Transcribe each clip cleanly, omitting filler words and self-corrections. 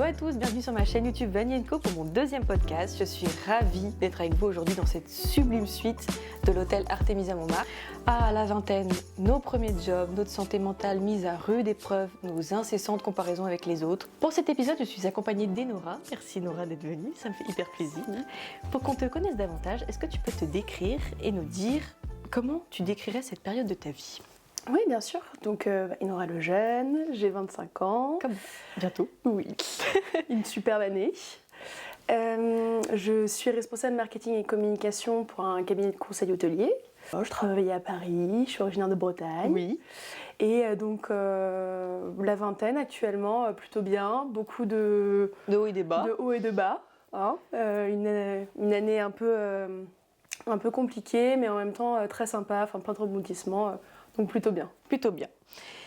à tous, bienvenue sur ma chaîne YouTube Vanny & Co pour mon deuxième podcast. Je suis ravie d'être avec vous aujourd'hui dans cette sublime suite de l'hôtel Artemisia Montmartre. À la vingtaine, nos premiers jobs, notre santé mentale mise à rude épreuve, nos incessantes comparaisons avec les autres. Pour cet épisode, je suis accompagnée d'Enora. Merci Nora d'être venue, ça me fait hyper plaisir. Pour qu'on te connaisse davantage, est-ce que tu peux te décrire et nous dire comment tu décrirais cette période de ta vie ? Oui, bien sûr. Donc, Enora Lejeune, j'ai 25 ans. Comme bientôt. Oui, une superbe année. Je suis responsable marketing et communication pour un cabinet de conseil hôtelier. Je travaille à Paris, je suis originaire de Bretagne. Oui. Et donc, la vingtaine actuellement, plutôt bien. Beaucoup de hauts et de bas. De hauts et de bas. Hein. Une année un peu compliquée, mais en même temps très sympa, plein de rebondissements. Donc plutôt bien. Plutôt bien.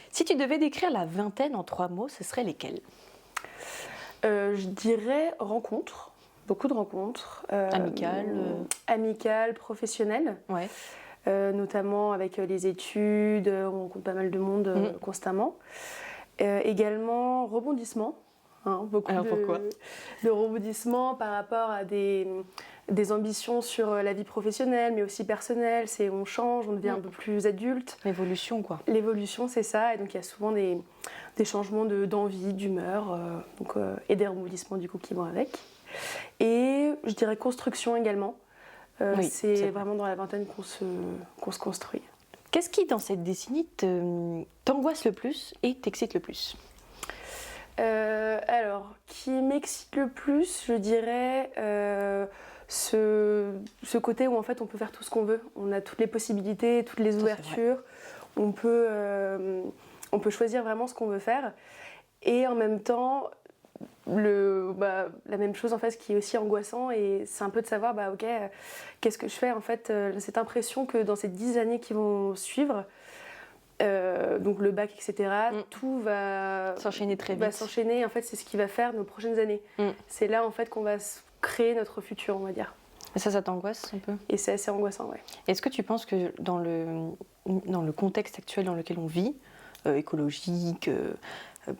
Si tu devais décrire la vingtaine en 3 mots, ce seraient lesquels ? Je dirais rencontres, beaucoup de rencontres. Amicales, professionnelles. Ouais. Notamment avec les études, on rencontre pas mal de monde constamment. Également rebondissements. Beaucoup de rebondissements par rapport à des ambitions sur la vie professionnelle, mais aussi personnelle. On change, on devient un peu plus adulte. L'évolution, quoi. L'évolution, c'est ça. Et donc, il y a souvent des changements d'envie, d'humeur, et des rebondissements, du coup, qui vont avec. Et je dirais construction également. C'est vraiment dans la vingtaine qu'on se construit. Qu'est-ce qui, dans cette décennie, t'angoisse le plus et t'excite le plus ? Alors, qui m'excite le plus, je dirais ce côté où en fait on peut faire tout ce qu'on veut. On a toutes les possibilités, toutes les ouvertures. On peut choisir vraiment ce qu'on veut faire. Et en même temps, la même chose en fait, ce qui est aussi angoissant, et c'est un peu de savoir, qu'est-ce que je fais en fait, cette impression que dans ces 10 années qui vont suivre, donc le bac, etc., tout va s'enchaîner très vite. Va s'enchaîner. En fait, c'est ce qui va faire nos prochaines années. C'est là en fait qu'on va créer notre futur, on va dire. Et ça t'angoisse un peu ? Et c'est assez angoissant, ouais. Est-ce que tu penses que dans le contexte actuel dans lequel on vit, écologique,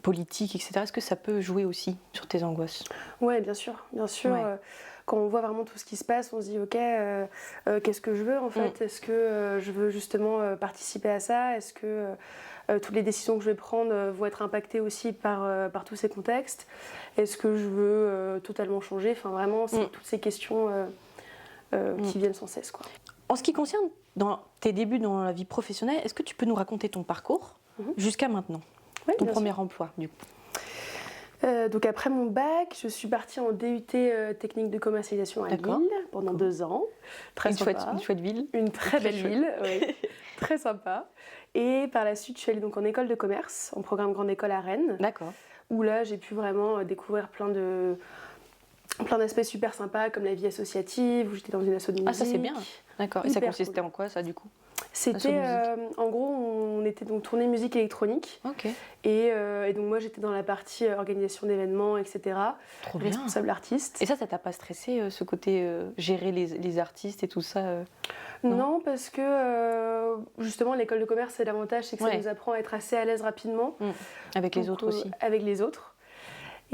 politique, etc., est-ce que ça peut jouer aussi sur tes angoisses ? Ouais, bien sûr. Ouais. Quand on voit vraiment tout ce qui se passe, on se dit ok, qu'est-ce que je veux en fait ? Est-ce que je veux justement participer à ça ? Est-ce que toutes les décisions que je vais prendre vont être impactées aussi par tous ces contextes ? Est-ce que je veux totalement changer ? Enfin vraiment, c'est toutes ces questions qui viennent sans cesse, quoi. En ce qui concerne dans tes débuts dans la vie professionnelle, est-ce que tu peux nous raconter ton parcours jusqu'à maintenant ? Ton premier emploi, du coup. Donc après mon bac, je suis partie en DUT technique de commercialisation à Lille pendant 2 ans. Très sympa. Une chouette ville. Une très belle ville, oui. Très sympa. Et par la suite, je suis allée donc en école de commerce, en programme grande école à Rennes. D'accord. Où là, j'ai pu vraiment découvrir plein d'aspects super sympas, comme la vie associative, où j'étais dans une asso de musique. Ah, ça c'est bien. D'accord. Et ça consistait en quoi, ça, du coup ? C'était, en gros, on était donc tournée musique électronique. Ok. Et donc moi, j'étais dans la partie organisation d'événements, etc. Trop bien. Responsable artiste. Et ça t'a pas stressé, ce côté gérer les artistes et tout ça Non, parce que justement, l'école de commerce, c'est l'avantage, c'est que ça nous apprend à être assez à l'aise rapidement. Avec les autres aussi. Avec les autres.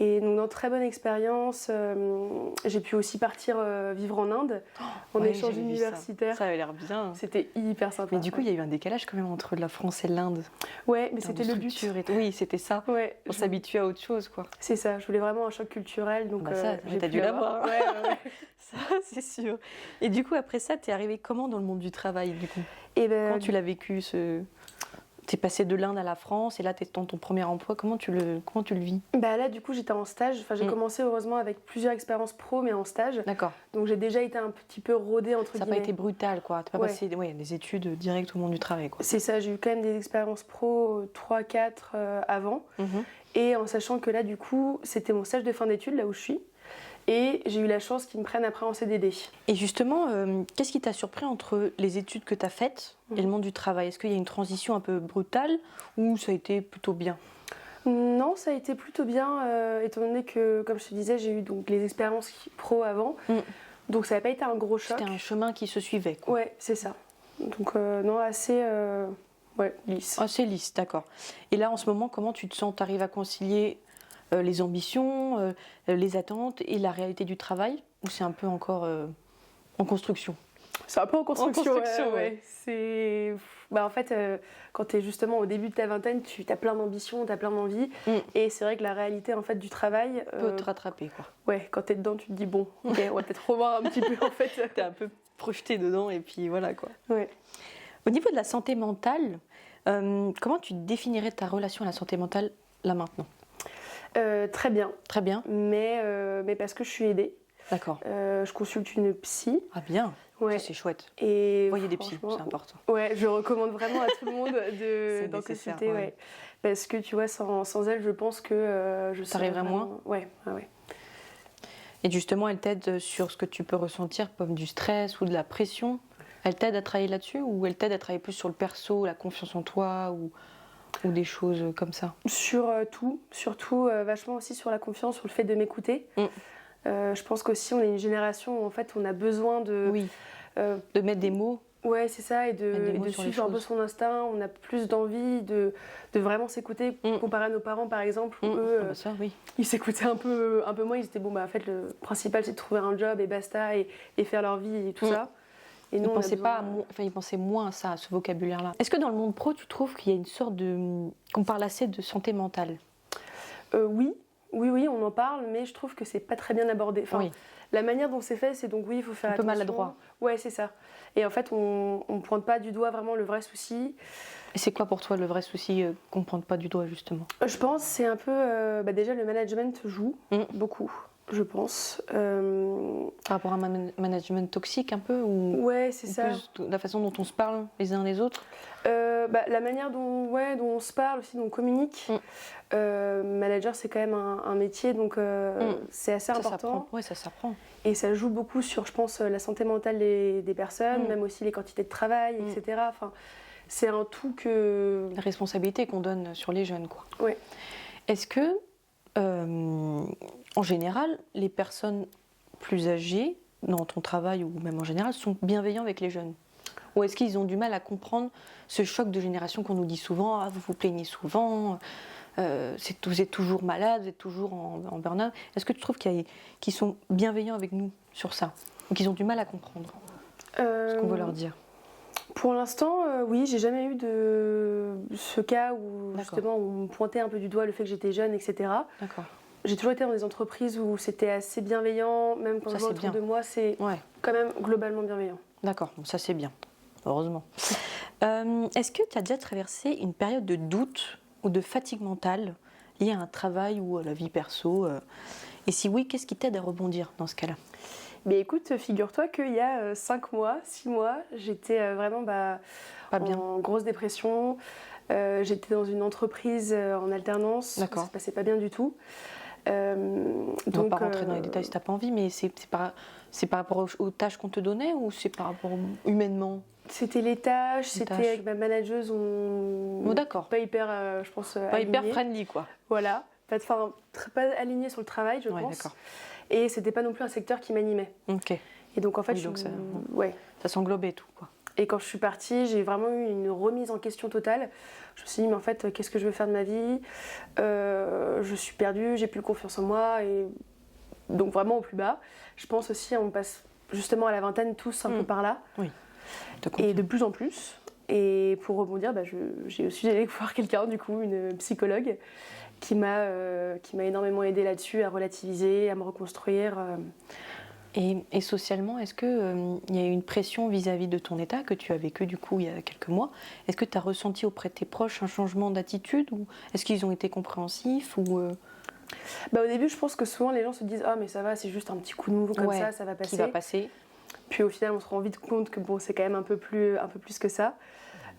Et donc, dans très bonne expérience, j'ai pu aussi partir vivre en Inde, en échange universitaire. Ça avait l'air bien. C'était hyper sympa. Mais du coup, il y a eu un décalage quand même entre la France et l'Inde. Ouais, mais c'était le but. Oui, c'était ça. Ouais, on s'habitue à autre chose, quoi. C'est ça, je voulais vraiment un choc culturel. Donc, t'as dû l'avoir. Ouais. Ça, c'est sûr. Et du coup, après ça, t'es arrivée comment dans le monde du travail, du coup ? Quand tu l'as vécu, T'es passé de l'Inde à la France et là t'es dans ton premier emploi, comment tu le vis ? Là du coup j'étais en stage, j'ai commencé heureusement avec plusieurs expériences pro mais en stage. D'accord. Donc j'ai déjà été un petit peu rodée entre guillemets. Ça n'a pas été brutal quoi, t'as pas passé des études directes au monde du travail quoi. C'est ça, j'ai eu quand même des expériences pro 3-4 avant et en sachant que là du coup c'était mon stage de fin d'études là où je suis. Et j'ai eu la chance qu'ils me prennent après en CDD. Et justement, qu'est-ce qui t'a surpris entre les études que tu as faites et le monde du travail ? Est-ce qu'il y a une transition un peu brutale ou ça a été plutôt bien ? Non, ça a été plutôt bien, étant donné que, comme je te disais, j'ai eu donc les expériences pro avant. Donc ça n'a pas été un gros choc. C'était un chemin qui se suivait, quoi. Ouais, c'est ça. Donc non, assez lisse. Assez lisse, d'accord. Et là, en ce moment, comment tu te sens ? Tu arrives à concilier les ambitions, les attentes et la réalité du travail? Ou c'est un peu encore en construction? C'est un peu en construction, ouais. C'est... en fait, quand tu es justement au début de ta vingtaine, tu as plein d'ambitions, tu as plein d'envies. Et c'est vrai que la réalité en fait, du travail... peut te rattraper, quoi. Ouais, quand tu es dedans, tu te dis, bon, ok, on va peut-être revoir un petit peu en fait. Tu es un peu projeté dedans et puis voilà, quoi. Ouais. Au niveau de la santé mentale, comment tu définirais ta relation à la santé mentale là maintenant? Très bien. Très bien. Mais parce que je suis aidée. D'accord. Je consulte une psy. Ah bien, ouais. Ça c'est chouette. Et voyez des psys, c'est important. Ouais, je recommande vraiment à tout le monde d'en nécessaire, consulter. Ouais. Parce que tu vois, sans elle, je pense que je serais t'arriverais moins. Ouais. Et justement, elle t'aide sur ce que tu peux ressentir, comme du stress ou de la pression. Elle t'aide à travailler là-dessus ou elle t'aide à travailler plus sur le perso, la confiance en toi ou des choses comme ça? Sur tout, surtout vachement aussi sur la confiance, sur le fait de m'écouter. Je pense qu'aussi on est une génération où en fait on a besoin de... Oui, de mettre des mots. Ouais, c'est ça, et de suivre un peu son instinct. On a plus d'envie de vraiment s'écouter, comparé à nos parents par exemple, où eux, ça, oui. ils s'écoutaient un peu moins. Ils étaient en fait le principal c'est de trouver un job et basta, et faire leur vie et tout ça. Et nous, ils pensaient moins à ça, à ce vocabulaire-là. Est-ce que dans le monde pro, tu trouves qu'il y a une sorte qu'on parle assez de santé mentale? Oui, on en parle, mais je trouve que c'est pas très bien abordé. Enfin, la manière dont c'est fait, c'est donc il faut faire attention. Un peu maladroit. Ouais, c'est ça. Et en fait, on pointe pas du doigt vraiment le vrai souci. Et c'est quoi pour toi le vrai souci qu'on pointe pas du doigt justement? Je pense que c'est un peu... déjà, le management joue beaucoup, je pense. Par rapport à un management toxique un peu ou ouais, c'est ça. Plus la façon dont on se parle les uns les autres? La manière dont on se parle aussi, dont on communique. Manager, c'est quand même un métier, donc c'est assez important. Oui, ça s'apprend. Et ça joue beaucoup sur, je pense, la santé mentale des personnes, même aussi les quantités de travail, etc. Enfin, c'est un tout que... La responsabilité qu'on donne sur les jeunes, quoi. Oui. Est-ce que, en général, les personnes plus âgées, dans ton travail ou même en général, sont bienveillants avec les jeunes? Ou est-ce qu'ils ont du mal à comprendre ce choc de génération qu'on nous dit souvent? Ah, vous vous plaignez souvent, vous êtes toujours malade, vous êtes toujours en burn-out. Est-ce que tu trouves qu'ils sont bienveillants avec nous sur ça? Ou qu'ils ont du mal à comprendre ce qu'on veut leur dire? Pour l'instant, oui, j'ai jamais eu de ce cas où justement on me pointait un peu du doigt le fait que j'étais jeune, etc. D'accord. J'ai toujours été dans des entreprises où c'était assez bienveillant, même quand je vois autour de moi, c'est quand même globalement bienveillant. D'accord, bon, ça c'est bien, heureusement. Est-ce que tu as déjà traversé une période de doute ou de fatigue mentale liée à un travail ou à la vie perso Et si oui, qu'est-ce qui t'aide à rebondir dans ce cas-là? Mais écoute, figure-toi qu'il y a 6 mois, j'étais vraiment pas bien. En grosse dépression. J'étais dans une entreprise en alternance, ça ne se passait pas bien du tout. On ne va pas rentrer dans les détails si tu n'as pas envie, mais c'est par rapport aux tâches qu'on te donnait ou c'est par rapport humainement? C'était les tâches, c'était avec ma manageuse, pas hyper, je pense, pas hyper friendly, quoi. Voilà, pas alignée sur le travail, je pense. D'accord. Et c'était pas non plus un secteur qui m'animait. Ok. Et donc en fait, ça s'englobait tout, quoi. Et quand je suis partie, j'ai vraiment eu une remise en question totale. Je me suis dit, mais en fait, qu'est-ce que je veux faire de ma vie? Je suis perdue, j'ai plus confiance en moi. Et donc vraiment au plus bas. Je pense aussi, on passe justement à la vingtaine tous un peu par là. Oui. Et de plus en plus. Et pour rebondir, j'ai aussi allé voir quelqu'un, du coup, une psychologue, qui m'a énormément aidée là-dessus, à relativiser, à me reconstruire. Et socialement, est-ce qu'il y a eu une pression vis-à-vis de ton état que tu as vécu du coup il y a quelques mois? Est-ce que tu as ressenti auprès de tes proches un changement d'attitude ou est-ce qu'ils ont été compréhensifs ou Au début, je pense que souvent les gens se disent « Ah mais ça va, c'est juste un petit coup de mou comme ça va passer. » Qui va passer. Puis au final, on se rend vite compte que c'est quand même un peu plus que ça.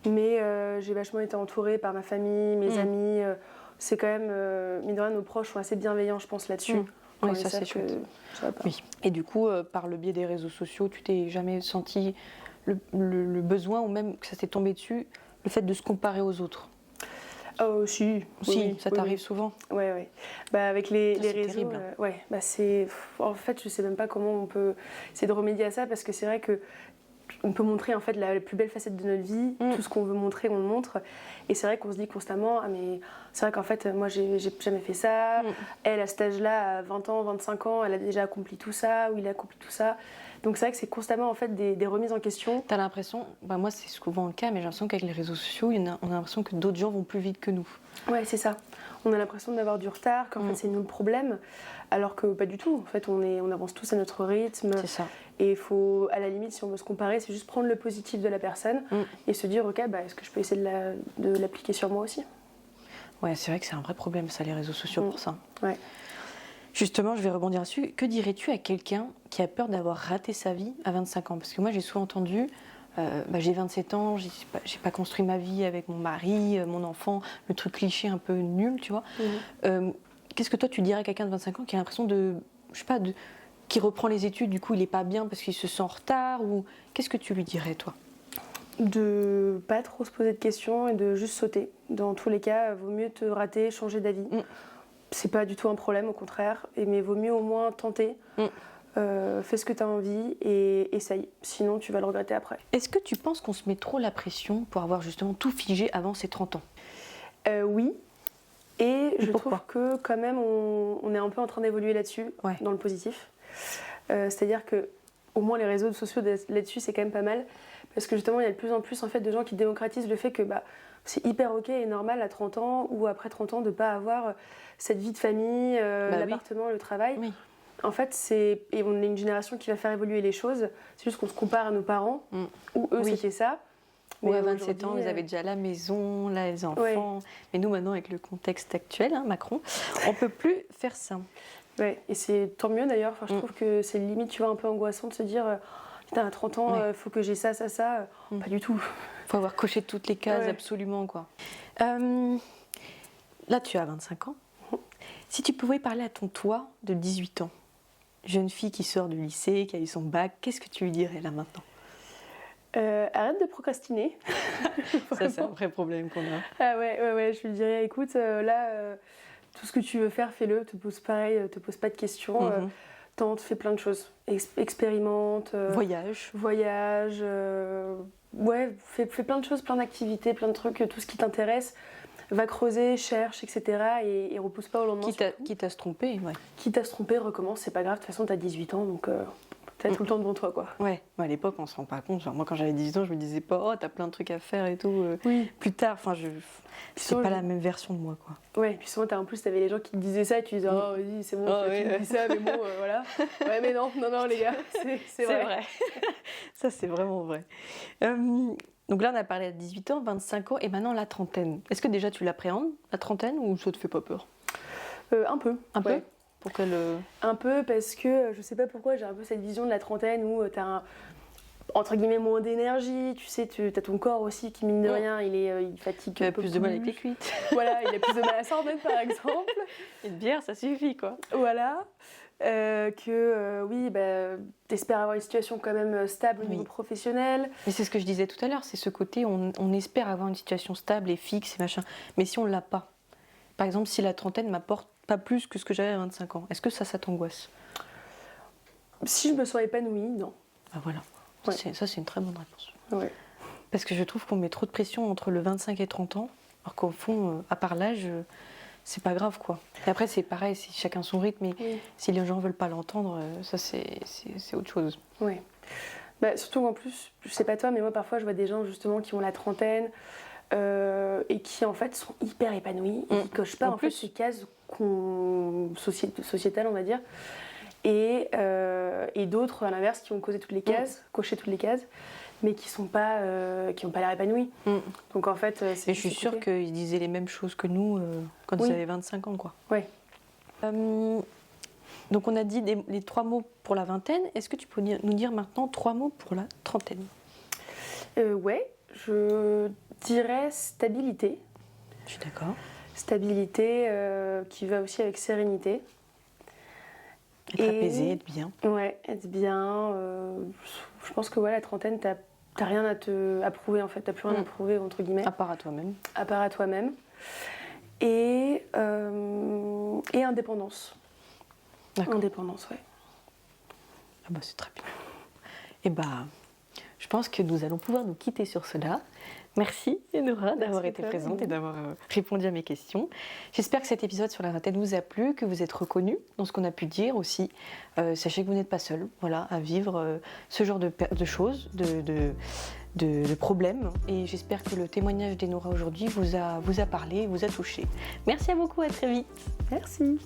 Mais j'ai vachement été entourée par ma famille, mes amis. C'est quand même, mine de rien, nos proches sont assez bienveillants, je pense, là-dessus. Oui, ça c'est chouette. Oui. Et du coup, par le biais des réseaux sociaux, tu t'es jamais senti le besoin ou même que ça t'est tombé dessus, le fait de se comparer aux autres? Oh, si. Oui, ça t'arrive souvent? Oui. Avec les réseaux, terrible. c'est... En fait, je sais même pas comment on peut essayer de remédier à ça parce que c'est vrai que on peut montrer en fait la plus belle facette de notre vie, tout ce qu'on veut montrer, on le montre. Et c'est vrai qu'on se dit constamment, ah mais c'est vrai qu'en fait moi j'ai jamais fait ça, elle à cet âge-là, à 20 ans, 25 ans, elle a déjà accompli tout ça, ou il a accompli tout ça. Donc c'est vrai que c'est constamment en fait des remises en question. T'as l'impression, moi c'est souvent le cas, mais j'ai l'impression qu'avec les réseaux sociaux, on a l'impression que d'autres gens vont plus vite que nous. Ouais, c'est ça. On a l'impression d'avoir du retard, qu'en fait c'est nous le problème, alors que pas du tout. En fait, on avance tous à notre rythme. C'est ça. Et il faut, à la limite, si on veut se comparer, c'est juste prendre le positif de la personne et se dire, ok, est-ce que je peux essayer de l'appliquer sur moi aussi? Ouais, c'est vrai que c'est un vrai problème, ça, les réseaux sociaux pour ça. Ouais. Justement, je vais rebondir dessus. Que dirais-tu à quelqu'un qui a peur d'avoir raté sa vie à 25 ans? Parce que moi, j'ai souvent entendu, j'ai 27 ans, j'ai pas construit ma vie avec mon mari, mon enfant, le truc cliché un peu nul, tu vois. Qu'est-ce que toi, tu dirais à quelqu'un de 25 ans qui a l'impression qui reprend les études, du coup, il est pas bien parce qu'il se sent en retard, ou qu'est-ce que tu lui dirais, toi? De pas trop se poser de questions et de juste sauter. Dans tous les cas, vaut mieux te rater, changer d'avis. C'est pas du tout un problème, au contraire, mais vaut mieux au moins tenter. Fais ce que tu as envie et essaye, sinon tu vas le regretter après. Est-ce que tu penses qu'on se met trop la pression pour avoir justement tout figé avant ses 30 ans? Oui, et je pourquoi? trouve que quand même on est un peu en train d'évoluer là-dessus, dans le positif. C'est-à-dire que au moins les réseaux sociaux là-dessus c'est quand même pas mal, parce que justement il y a de plus en plus en fait, de gens qui démocratisent le fait que c'est hyper ok et normal à 30 ans ou après 30 ans de ne pas avoir cette vie de famille, l'appartement, le travail. Oui. En fait, et on est une génération qui va faire évoluer les choses. C'est juste qu'on se compare à nos parents, où eux c'était ça. Mais à 27 ans, vous avez déjà la maison, les enfants. Mais nous, maintenant, avec le contexte actuel, Macron, on ne peut plus faire ça. Ouais, et c'est tant mieux d'ailleurs. Enfin, je trouve que c'est limite, tu vois, un peu angoissant de se dire putain, à 30 ans, il faut que j'ai ça. Pas du tout. Il faut avoir coché toutes les cases, absolument, quoi. Là, tu as 25 ans. Si tu pouvais parler à ton toi de 18 ans, jeune fille qui sort du lycée, qui a eu son bac, qu'est-ce que tu lui dirais là maintenant? Arrête de procrastiner. Ça, c'est un vrai problème qu'on a. Ah ouais, je lui dirais, écoute, tout ce que tu veux faire, fais-le, te pose pas de questions, tente, fais plein de choses, expérimente. Voyage, fais plein de choses, plein d'activités, plein de trucs, tout ce qui t'intéresse. Va creuser, cherche, etc. et repousse pas au lendemain. Quitte à se tromper, Quitte à se tromper, recommence, c'est pas grave, de toute façon t'as 18 ans, donc t'as tout le temps devant toi, quoi. Ouais, à l'époque on se rend pas compte. Genre, moi quand j'avais 18 ans, je me disais pas, oh t'as plein de trucs à faire et tout. Oui. Plus tard, c'est pas la même version de moi, quoi. Ouais, puis souvent en plus t'avais les gens qui te disaient ça et tu disais, oh vas-y, c'est bon, tu me dis ça, mais bon, voilà. Ouais, mais non, les gars, c'est vrai. Ça c'est vraiment vrai. Donc là, on a parlé à 18 ans, 25 ans, et maintenant la trentaine. Est-ce que déjà tu l'appréhendes, la trentaine, ou ça te fait pas peur? Un peu. Un peu? Pour quelle... Un peu, parce que je sais pas pourquoi, j'ai un peu cette vision de la trentaine où t'as entre guillemets moins d'énergie, tu sais, t'as ton corps aussi qui, mine de rien, il fatigue. Tu as plus de mal avec les cuites. Voilà, il a plus de mal à s'ordonner, par exemple. Une bière, ça suffit, quoi. Voilà. T'espères avoir une situation quand même stable au niveau professionnel. Mais c'est ce que je disais tout à l'heure, c'est ce côté, on espère avoir une situation stable et fixe et machin. Mais si on l'a pas, par exemple, si la trentaine m'apporte pas plus que ce que j'avais à 25 ans, est-ce que ça t'angoisse? Si je me sens épanouie, non. Ah voilà, ça c'est une très bonne réponse. Ouais. Parce que je trouve qu'on met trop de pression entre le 25 et 30 ans, alors qu'au fond, à part l'âge... c'est pas grave, quoi. Et après, c'est pareil, c'est chacun son rythme, mais si les gens veulent pas l'entendre, ça c'est autre chose. Oui. Surtout qu'en plus, je sais pas toi, mais moi parfois je vois des gens justement qui ont la trentaine et qui en fait sont hyper épanouis et qui cochent pas en fait ces cases sociétales, on va dire. Et d'autres à l'inverse qui ont coché toutes les cases, mais qui n'ont pas l'air épanouis. Donc en fait, et je suis sûre qu'ils disaient les mêmes choses que nous quand ils avaient 25 ans, quoi. Ouais. Donc on a dit les 3 mots pour la vingtaine. Est-ce que tu peux nous dire maintenant 3 mots pour la trentaine? Ouais, je dirais stabilité. Je suis d'accord. Stabilité qui va aussi avec sérénité. Être apaisé, être bien. Ouais, être bien. Je pense que la trentaine, t'as rien à prouver en fait. T'as plus rien à prouver, entre guillemets. À part à toi-même. À part à toi-même. Et indépendance. D'accord. Indépendance, ouais. Ah bah c'est très bien. Et bah, je pense que nous allons pouvoir nous quitter sur cela. Merci Enora d'avoir été présente et d'avoir répondu à mes questions. J'espère que cet épisode sur la vingtaine vous a plu, que vous êtes reconnus dans ce qu'on a pu dire aussi. Sachez que vous n'êtes pas seul, voilà, à vivre ce genre de choses, de problèmes. Et j'espère que le témoignage d'Enora aujourd'hui vous a parlé, vous a touché. Merci à beaucoup, à très vite. Merci.